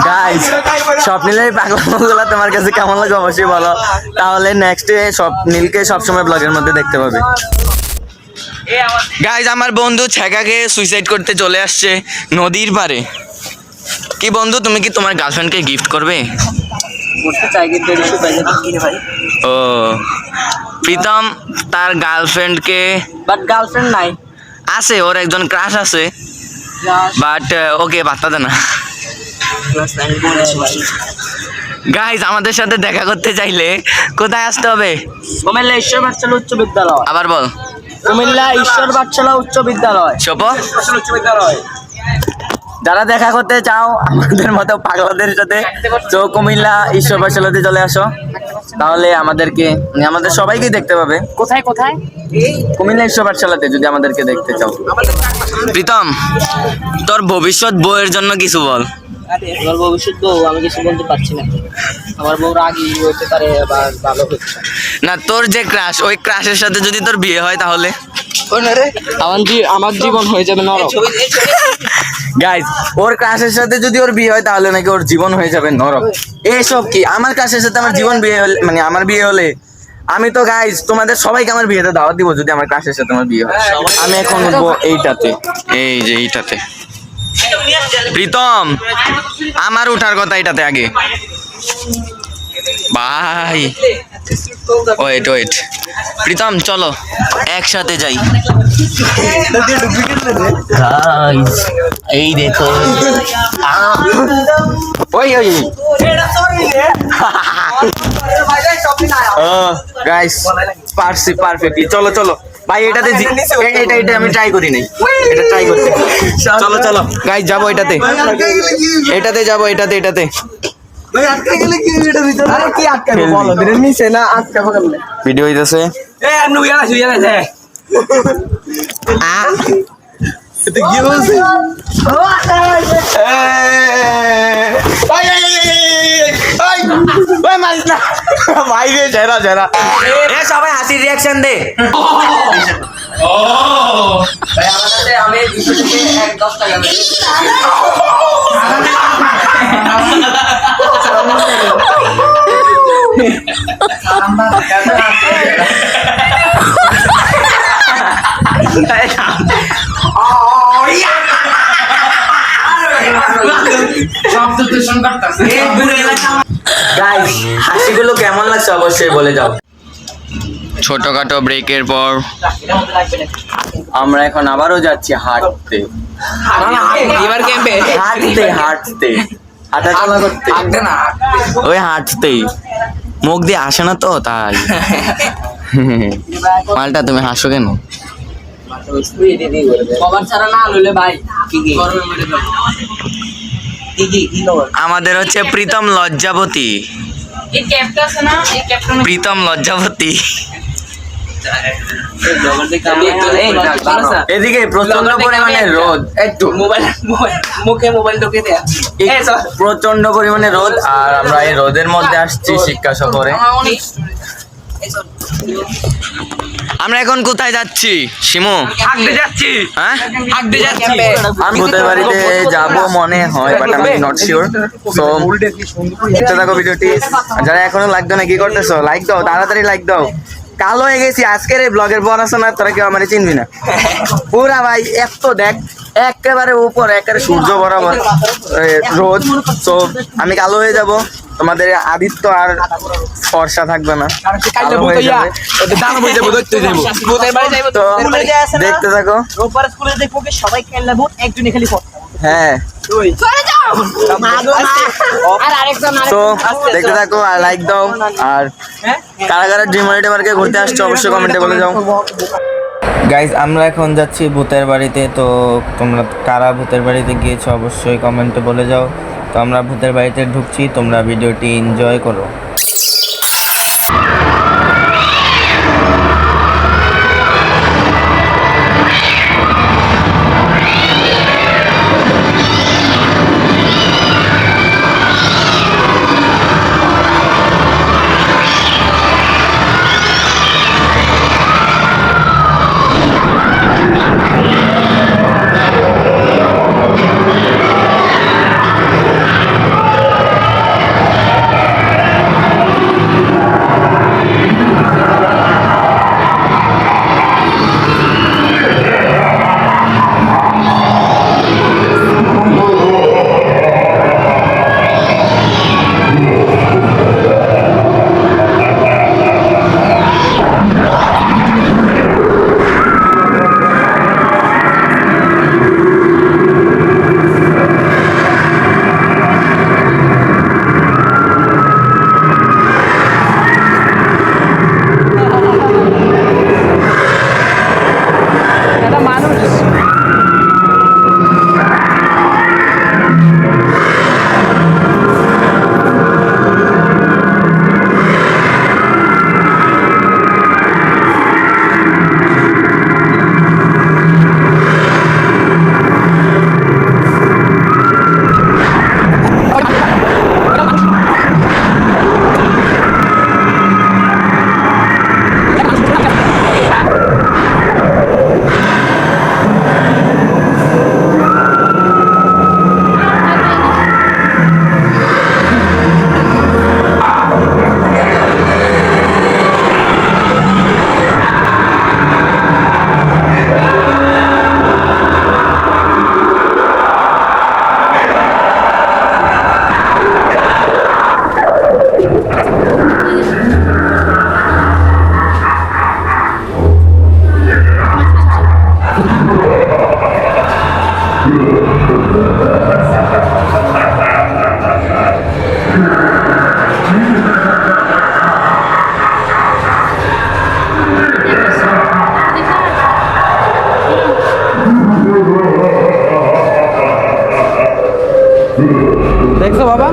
Guys স্বপ্নীলের পাগলামোগুলো তোমার কাছে কেমন লাগে অবশ্যই বলো, তাহলে নেক্সট স্বপ্নীলকে সবসময় ব্লগের মধ্যে দেখতে পাবে। গাইস আমার বন্ধু ছেকাকে সুইসাইড করতে চলে আসছে নদীর পারে। কি বন্ধু, তুমি কি তোমার গার্লফ্রেন্ডকে গিফট করবে? ও প্রীতম তার গার্লফ্রেন্ডকে, বাট গার্লফ্রেন্ড নাই, আছে ওর একজন ক্রাশ আছে, বাট ওকে পাত্তা দে না। গাইস আমাদের সাথে দেখা করতে চাইলে কোথায় আসতে হবে? কুমিল্লা ঈশ্বর পাঠশালা উচ্চ বিদ্যালয়। আবার বল। কুমিল্লা ঈশ্বর পাঠশালা উচ্চ বিদ্যালয়। শোপ উচ্চ বিদ্যালয়। যারা দেখা করতে চাও আমাদের মতো পাগলাদের সাথে, তো কুমিল্লা ঈশ্বর পাঠশালাতে চলে আসো, তাহলে আমাদেরকে আমাদের সবাইকে দেখতে পাবে। কোথায় কোথায়? কুমিল্লা ঈশ্বর পাঠশালাতে যদি আমাদেরকে দেখতে চাও। প্রীতম তোর ভবিষ্যৎ বউয়ের জন্য কিছু বল। আমার ভবিষ্যৎ বউ, আমি কিছু বলতে পারছি না। আমার বউ রাগী হতে পারে, আবার ভালো হচ্ছে না। তোর যে ক্রাশ, ওই ক্রাশের সাথে যদি তোর বিয়ে হয় তাহলে আমার জীবন হয়ে যাবে নরক। গাইস ওর ক্রাশের সাথে যদি ওর বিয়ে হয় তাহলে নাকি ওর জীবন হয়ে যাবে নরক। এসব কি? আমার ক্রাশের সাথে আমার জীবন বিয়ে হলে, মানে আমার বিয়ে হলে আমি তো গাইস তোমাদের সবাইকে আমার বিয়েতে দাওয়াত দিব যদি আমার ক্রাশের সাথে আমার বিয়ে হয়। আমি এখন উঠবো এইটাতে, এই যে এইটাতে। প্রীতম আমার উঠার কথা এটাতে আগে। ভাই ওয়েট ওয়েট, প্রীতম চলো একসাথে যাই। এই দেখো ওই ওই গাইস পারছি পারফেক্টলি। চলো চলো ভাই, এটাতে এটা আমি ট্রাই করি নাই, এটা ট্রাই করতে। চলো চলো গাইস যাবো এটাতে, এটাতে যাবো, এটাতে এটাতে। ভিডিও হইতেছে। সবাই হাসির রিয়াকশন দে। আমি 200 থেকে 10 টাকা হাসিগুলো কেমন লাগছে অবশ্যই বলে যাও। ছোটখাটো ব্রেকের পর আমরা এখন আবারও যাচ্ছি হাঁটতে, হাঁটতে হাঁটতে হাঁটা চলা করতে, ওই হাঁটতেই মুখ দিয়ে আসে না তো তাই। মালটা তুমি হাসো কেন? আমাদের হচ্ছে প্রীতম লজ্জাবতী, প্রীতম লজ্জাবতী। এদিকে প্রচন্ড পরিমাণে রোদ, একটু মুখে মোবাইল ঢুকে দেয়া, প্রচন্ড পরিমাণে রোদ, আর আমরা এই রোদের মধ্যে আসছি শিক্ষা সফরে। আমরা এখন কোথায় যাচ্ছি শিমু? হাঁটতে যাচ্ছি। হ্যাঁ হাঁটতে যাচ্ছি। আমি ভূতের বাড়িতে যাব মনে হয়, বাট আমি নট শিওর। সো দেখতে থাকো ভিডিওটি। যারা এখনো লাইক দাও না, কি করতেছো? লাইক দাও, তাড়াতাড়ি লাইক দাও। কালো হয়ে গেছি আজকের এই ব্লগের পড়াশোনা, তোরা কেউ আমার চিনবি না পুরা ভাই। এত দেখ একেবারে উপর, একেবারে সূর্য বরাবর রোদ, তো আমি কালো হয়ে যাব, তোমাদের আদিত্য আর ফর্সা থাকবে না, তো দেখতে থাকো। হ্যাঁ তো দেখতে থাকো আর লাইক দাও। আর কারা কারা ড্রিম হলিডে পার্কে ঘুরতে আসছো অবশ্যই কমেন্টে বলে যাও। গাইজ আমরা এখন যাচ্ছি ভূতের বাড়িতে, তো তোমরা কারা ভূতের বাড়িতে গিয়েছো অবশ্যই কমেন্টে বলে যাও। তো আমরা ভূতের বাড়িতে ঢুকছি, তোমরা ভিডিওটি এনজয় করো। বাবা?